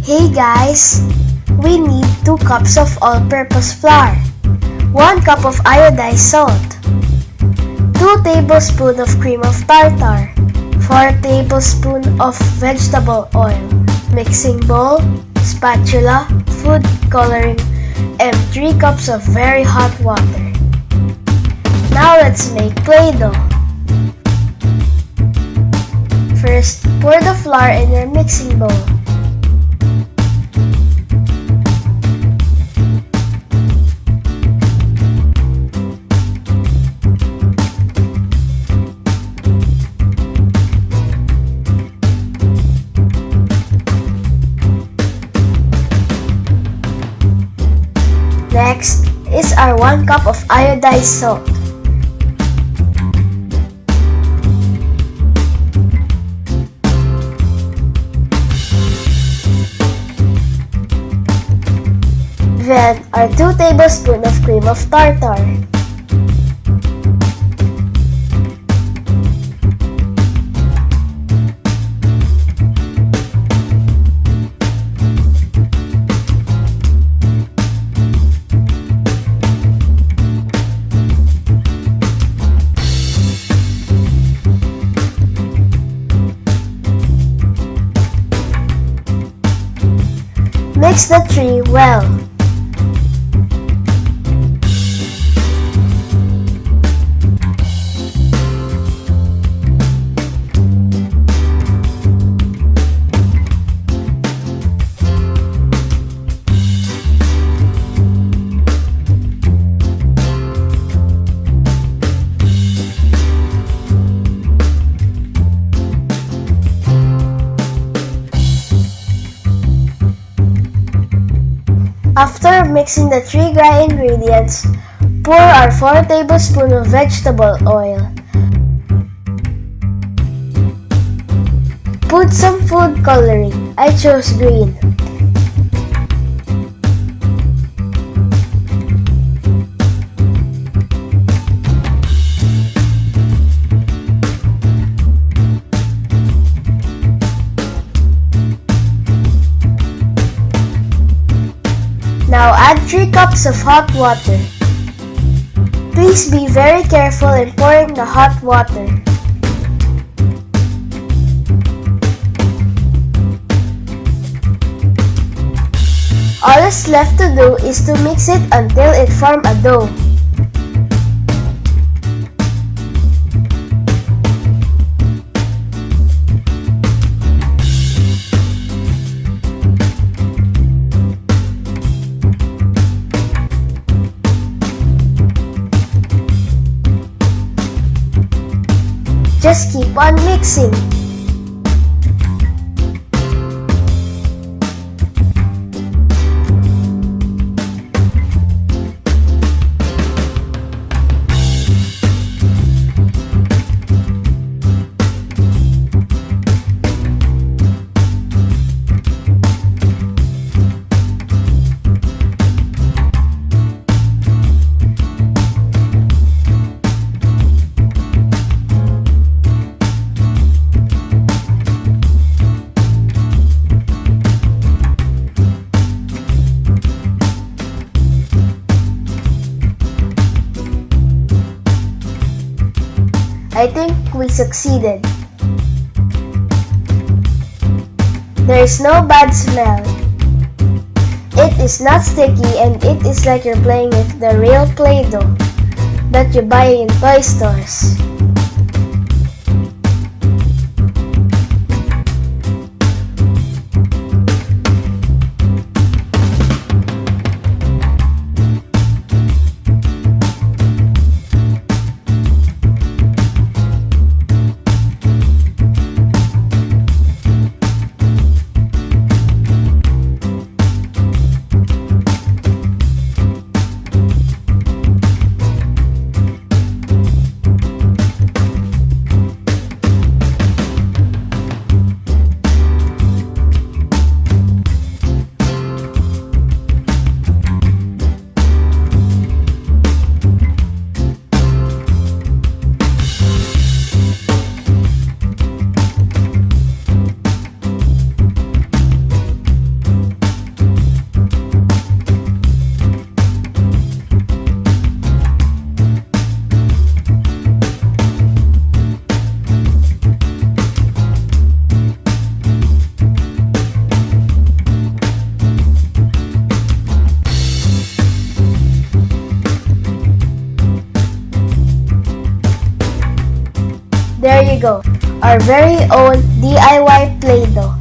Hey guys! We need 2 cups of all-purpose flour, 1 cup of iodized salt, 2 tablespoons of cream of tartar, 4 tablespoons of vegetable oil, mixing bowl, spatula, food coloring, and 3 cups of very hot water. Now let's make Play-Doh. First, pour the flour in your mixing bowl. Next is our 1 cup of iodized salt. Then our 2 tablespoons of cream of tartar. Mix the 3 well. After mixing the 3 dry ingredients, pour our 4 tablespoons of vegetable oil. Put some food coloring. I chose green. Now add 3 cups of hot water. Please be very careful in pouring the hot water. All that's left to do is to mix it until it forms a dough. Just keep on mixing. I think we succeeded. There is no bad smell. It is not sticky and it is like you're playing with the real Play-Doh that you buy in toy stores. you go. Our very own DIY Play-Doh.